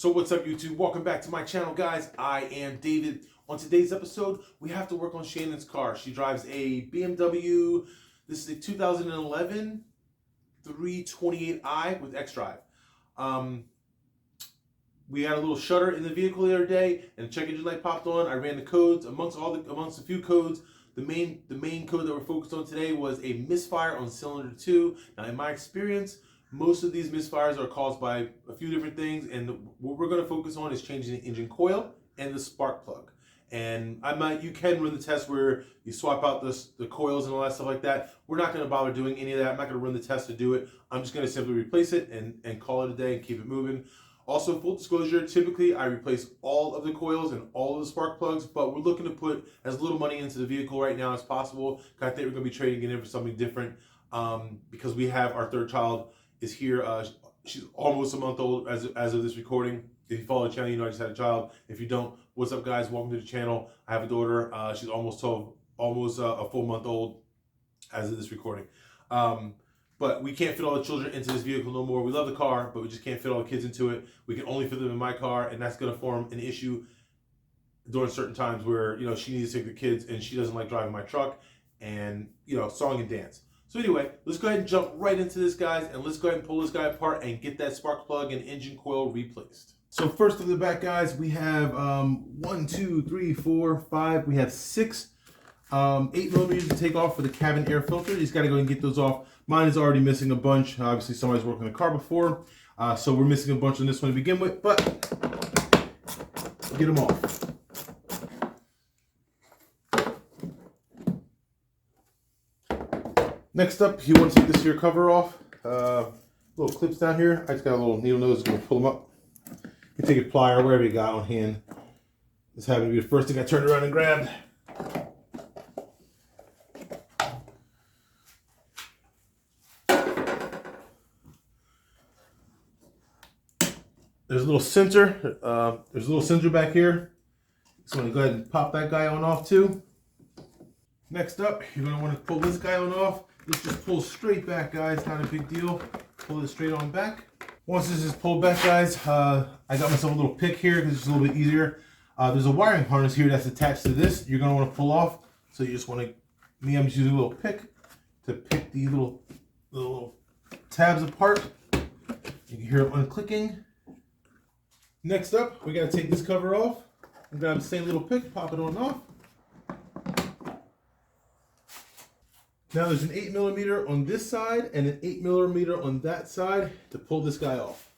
So what's up, YouTube? Welcome back to my channel, guys. I am David. On today's episode, we have to work on Shannon's car. She drives a BMW, this is a 2011 328i with xDrive. We had a little shutter in the vehicle the other day, and the check engine light popped on. I ran the codes. Amongst a few codes, the main code that we're focused on today was a misfire on cylinder 2. Now, in my experience, most of these misfires are caused by a few different things, and what we're going to focus on is changing the engine coil and the spark plug. And you can run the test where you swap out the coils and all that stuff like that. We're not going to bother doing any of that. I'm not going to run the test to do it. I'm just going to simply replace it and call it a day and keep it moving. Also, full disclosure, typically I replace all of the coils and all of the spark plugs, but we're looking to put as little money into the vehicle right now as possible. I think we're going to be trading it in for something different because we have our third child is here. She's almost a month old as of this recording. If you follow the channel, you know I just had a child. If you don't, what's up, guys? Welcome to the channel. I have a daughter. She's almost 12, almost a full month old as of this recording. But we can't fit all the children into this vehicle no more. We love the car, but we just can't fit all the kids into it. We can only fit them in my car, and that's going to form an issue during certain times where, you know, she needs to take the kids and she doesn't like driving my truck, and, you know, song and dance. So anyway, let's go ahead and jump right into this, guys, and let's go ahead and pull this guy apart and get that spark plug and engine coil replaced. So first of the back, guys, we have 1, 2, 3, 4, 5. We have 6 8mm to take off for the cabin air filter. He's got to go and get those off. Mine is already missing a bunch. Obviously, somebody's worked on the car before, so we're missing a bunch on this one to begin with, but we'll get them off. Next up, you want to take this here cover off. Little clips down here. I just got a little needle nose. Going to pull them up. You can take a plier, wherever you got on hand. This happened to be the first thing I turned around and grabbed. There's a little center. There's a little center back here. So I'm going to go ahead and pop that guy on off too. Next up, you're going to want to pull this guy on off. This just pulls straight back, guys. Not a big deal. Pull it straight on back. Once this is pulled back, guys, I got myself a little pick here because it's a little bit easier. There's a wiring harness here that's attached to this. You're going to want to pull off. So you just want to, I'm just using a little pick to pick the little tabs apart. You can hear it unclicking. Next up, we got to take this cover off and grab the same little pick, pop it on off. Now there's an 8mm on this side and an 8mm on that side to pull this guy off.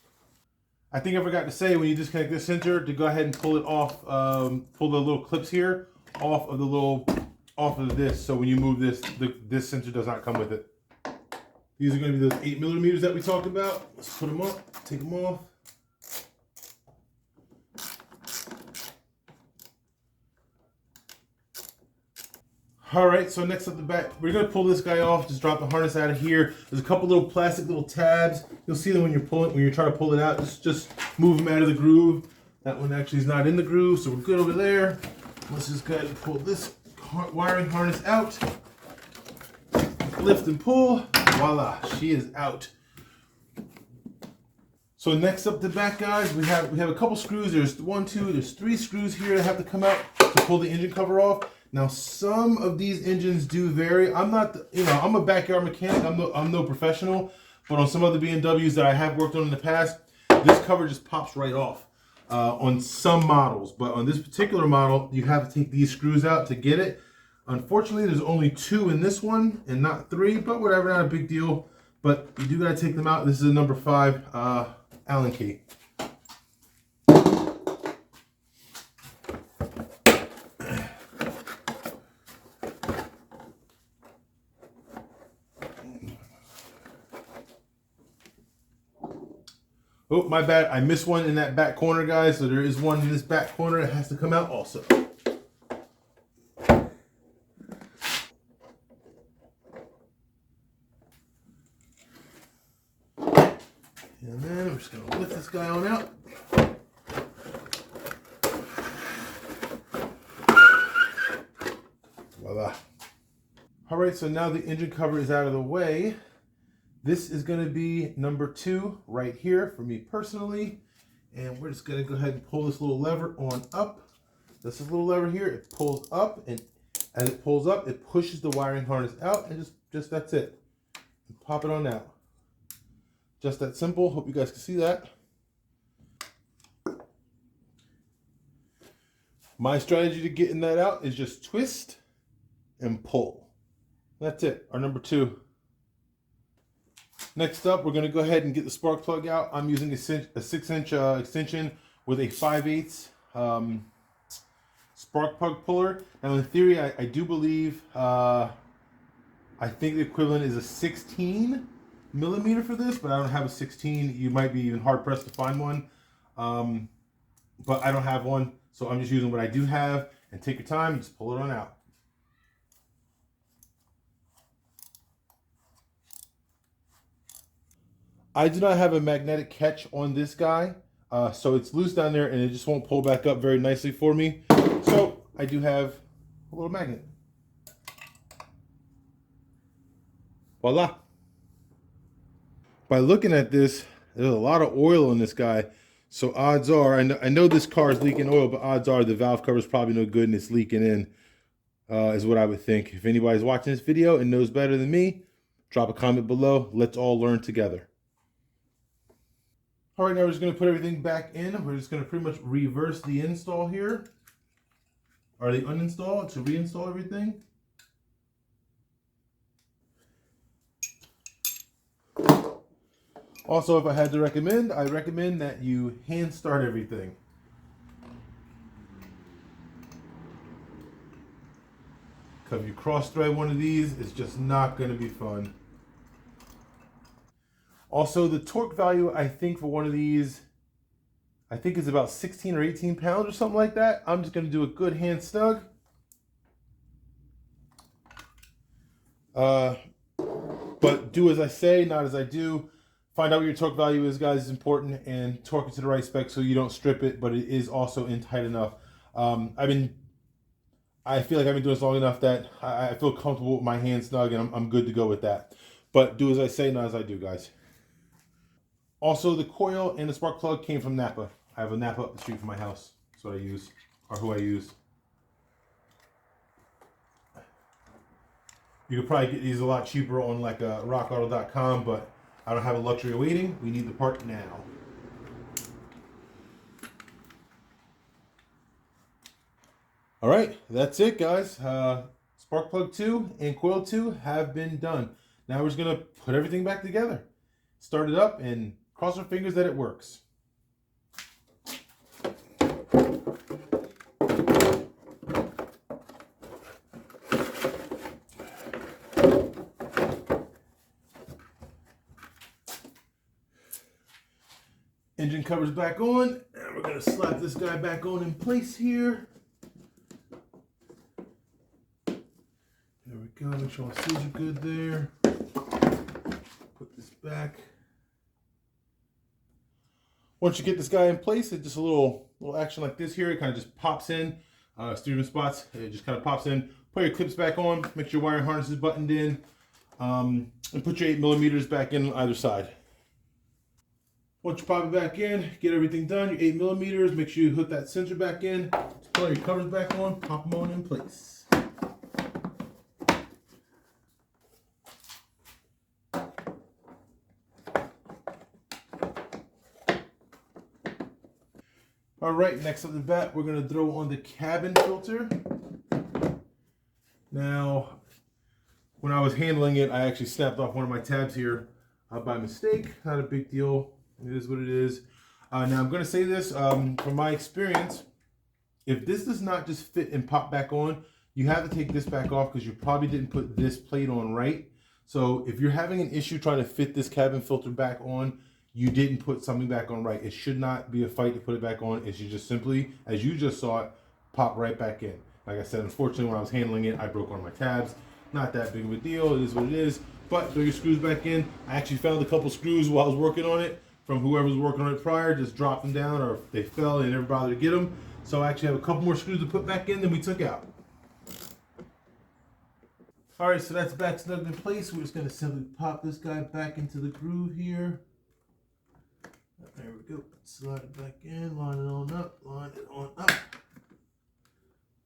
I think I forgot to say when you disconnect this center to go ahead and pull it off, pull the little clips here off of this. So when you move this, this center does not come with it. These are going to be those 8mm that we talked about. Let's put them up, take them off. All right, so next up the back, we're gonna pull this guy off. Just drop the harness out of here. There's a couple little plastic little tabs. You'll see them when you're trying to pull it out. Just move them out of the groove. That one actually is not in the groove, so we're good over there. Let's just go ahead and pull this wiring harness out. Lift and pull. Voila, she is out. So next up the back, guys, we have a couple screws. There's 3 screws here that have to come out to pull the engine cover off. Now, some of these engines do vary. I'm not, I'm a backyard mechanic. I'm no professional, but on some of the BMWs that I have worked on in the past, this cover just pops right off on some models. But on this particular model, you have to take these screws out to get it. Unfortunately, there's only 2 in this one and not 3, but whatever, not a big deal. But you do gotta take them out. This is a number 5 Allen key. Oh, my bad. I missed one in that back corner, guys. So there is one in this back corner that has to come out also. And then I'm just going to lift this guy on out. Voila. All right, so now the engine cover is out of the way. This is going to be number 2 right here for me personally. And we're just gonna go ahead and pull this little lever on up. This is a little lever here, it pulls up, and as it pulls up, it pushes the wiring harness out, and just that's it. And pop it on out. Just that simple. Hope you guys can see that. My strategy to getting that out is just twist and pull. That's it, our number 2. Next up, we're gonna go ahead and get the spark plug out. I'm using a 6-inch extension with a 5/8 spark plug puller. Now in theory, I do believe, I think the equivalent is a 16 millimeter for this, but I don't have a 16. You might be even hard pressed to find one. But I don't have one, so I'm just using what I do have. And take your time, just pull it on out. I do not have a magnetic catch on this guy, so it's loose down there and it just won't pull back up very nicely for me. So I do have a little magnet. Voila. By looking at this, there's a lot of oil on this guy. So odds are, I know this car is leaking oil, but odds are the valve cover is probably no good and it's leaking in, is what I would think. If anybody's watching this video and knows better than me, drop a comment below. Let's all learn together. All right, now we're just going to put everything back in. We're just going to pretty much reverse the install here, or the uninstall to reinstall everything. Also, if I had to recommend, I recommend that you hand start everything. Because if you cross thread one of these, it's just not going to be fun. Also, the torque value, I think, for one of these, I think is about 16 or 18 pounds or something like that. I'm just going to do a good hand snug. But do as I say, not as I do. Find out what your torque value is, guys, is important, and torque it to the right spec so you don't strip it, but it is also in tight enough. I feel like I've been doing this long enough that I feel comfortable with my hand snug, and I'm good to go with that. But do as I say, not as I do, guys. Also, the coil and the spark plug came from Napa. I have a Napa up the street from my house. That's what I use, or who I use. You could probably get these a lot cheaper on like rockauto.com, but I don't have a luxury of waiting. We need the part now. All right, that's it, guys. Spark plug 2 and coil 2 have been done. Now we're just gonna put everything back together, start it up, and cross our fingers that it works. Engine cover's back on, and we're gonna slap this guy back on in place here. There we go, make sure all seals are good there. Put this back. Once you get this guy in place, it's just a little action like this here. It kind of just pops in, steering spots. It just kind of pops in. Put your clips back on, make sure your wiring harness is buttoned in, and put your 8 millimeters back in on either side. Once you pop it back in, get everything done, your 8 millimeters, make sure you hook that sensor back in, put all your covers back on, pop them on in place. All right, next up the bat, we're gonna throw on the cabin filter. Now, when I was handling it, I actually snapped off one of my tabs here by mistake. Not a big deal. It is what it is. Now I'm going to say this from my experience. If this does not just fit and pop back on, you have to take this back off because you probably didn't put this plate on right. So if you're having an issue trying to fit this cabin filter back on, you didn't put something back on right. It should not be a fight to put it back on. It should just simply, as you just saw it, pop right back in. Like I said, unfortunately, when I was handling it, I broke one of my tabs. Not that big of a deal. It is what it is. But throw your screws back in. I actually found a couple screws while I was working on it from whoever was working on it prior. Just dropped them down, or if they fell and never bothered to get them. So I actually have a couple more screws to put back in than we took out. All right, so that's back snug in place. We're just going to simply pop this guy back into the groove here. There we go. Slide it back in, line it on up, line it on up.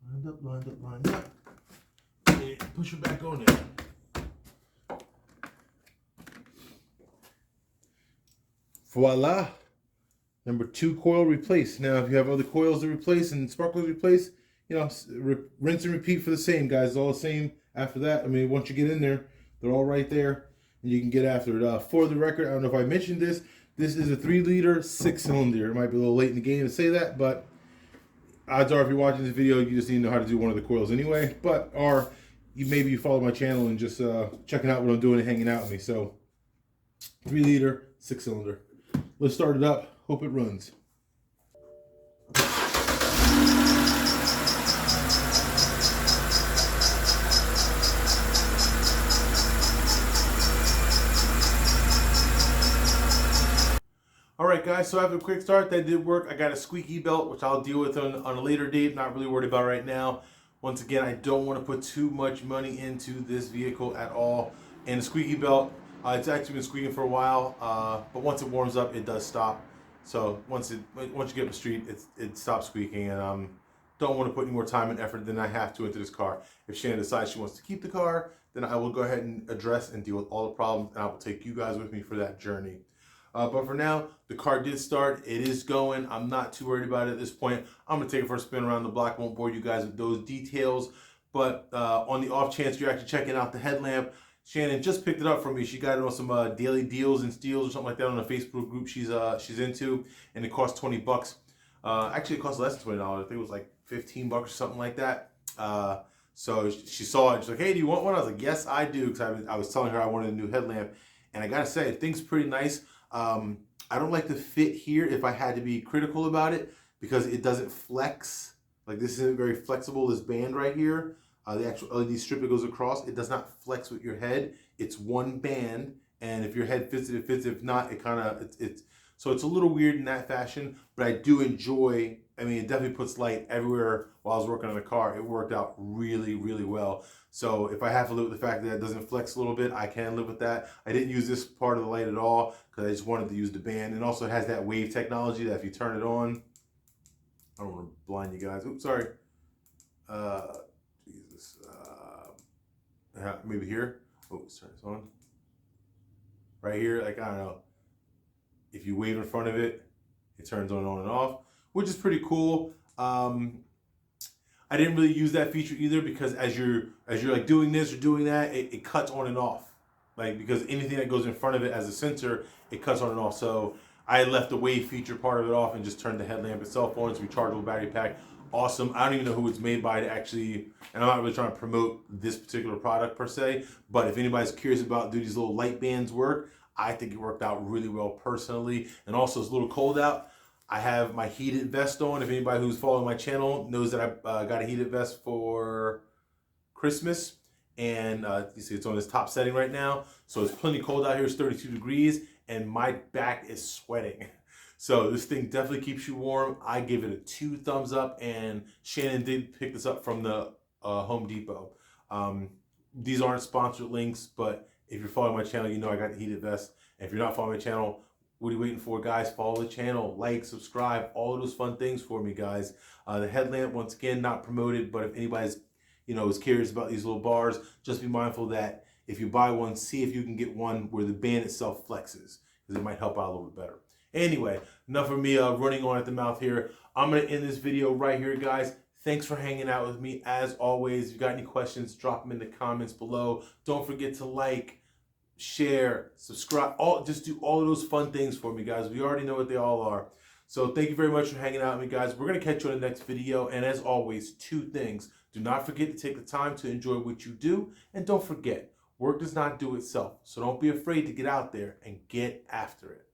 Lined up, lined up, lined up. And push it back on there. Voila. Number 2 coil replaced. Now, if you have other coils to replace and spark plugs replace, you know, rinse and repeat for the same, guys. It's all the same after that. I mean, once you get in there, they're all right there, and you can get after it. For the record, I don't know if I mentioned this. This is a 3-liter, 6-cylinder. It might be a little late in the game to say that, but odds are if you're watching this video, you just need to know how to do one of the coils anyway. But, or maybe you follow my channel and just checking out what I'm doing and hanging out with me. So, 3-liter, 6-cylinder. Let's start it up. Hope it runs. Alright guys, so after a quick start, that did work. I got a squeaky belt, which I'll deal with on a later date. Not really worried about right now. Once again, I don't want to put too much money into this vehicle at all. And the squeaky belt, it's actually been squeaking for a while, but once it warms up, it does stop. So once you get up the street, it stops squeaking, and don't want to put any more time and effort than I have to into this car. If Shannon decides she wants to keep the car, then I will go ahead and address and deal with all the problems, and I will take you guys with me for that journey. But for now, the car did start. It is going. I'm not too worried about it at this point. I'm going to take it for a spin around the block. Won't bore you guys with those details. But on the off chance you're actually checking out the headlamp, Shannon just picked it up for me. She got it on some daily deals and steals or something like that on a Facebook group she's into, and it cost $20. Actually, it cost less than $20. I think it was like $15 or something like that. So she saw it and she's like, "Hey, do you want one?" I was like, "Yes, I do," because I was telling her I wanted a new headlamp, and I gotta say, the thing's pretty nice. I don't like the fit here if I had to be critical about it, because it doesn't flex. Like, this isn't very flexible, this band right here. The actual LED strip that goes across, it does not flex with your head. It's one band, and if your head fits it, it fits. If not, it kind of, so it's a little weird in that fashion, but I do enjoy, I mean, it definitely puts light everywhere while I was working on the car. It worked out really, really well. So if I have to live with the fact that it doesn't flex a little bit, I can live with that. I didn't use this part of the light at all because I just wanted to use the band. And also it has that wave technology that if you turn it on, I don't want to blind you guys. Oops, sorry. Jesus. Maybe here. Oh, turn this on. Right here, like, I don't know. If you wave in front of it, it turns on and off, which is pretty cool. I didn't really use that feature either, because as you're like doing this or doing that, it cuts on and off. Like, because anything that goes in front of it as a sensor, it cuts on and off. So I left the wave feature part of it off and just turned the headlamp itself on. It's a rechargeable battery pack. Awesome. I don't even know who it's made by to actually, and I'm not really trying to promote this particular product per se, but if anybody's curious about do these little light bands work, I think it worked out really well personally. And also, it's a little cold out. I have my heated vest on. If anybody who's following my channel knows that I got a heated vest for Christmas. And you see it's on its top setting right now. So it's plenty cold out here. It's 32 degrees and my back is sweating. So this thing definitely keeps you warm. I give it a 2 thumbs up, and Shannon did pick this up from the Home Depot. These aren't sponsored links, but if you're following my channel, you know I got the heated vest. And if you're not following my channel, what are you waiting for, guys? Follow the channel, like, subscribe, all of those fun things for me, guys. The headlamp, once again, not promoted, but if anybody's, is curious about these little bars, just be mindful that if you buy one, see if you can get one where the band itself flexes, because it might help out a little bit better. Anyway, enough of me running on at the mouth here. I'm going to end this video right here, guys. Thanks for hanging out with me. As always, if you got any questions, drop them in the comments below. Don't forget to like, share, subscribe, just do all of those fun things for me, guys. We already know what they all are. So thank you very much for hanging out with me, guys. We're going to catch you on the next video. And as always, 2 things. Do not forget to take the time to enjoy what you do. And don't forget, work does not do itself. So don't be afraid to get out there and get after it.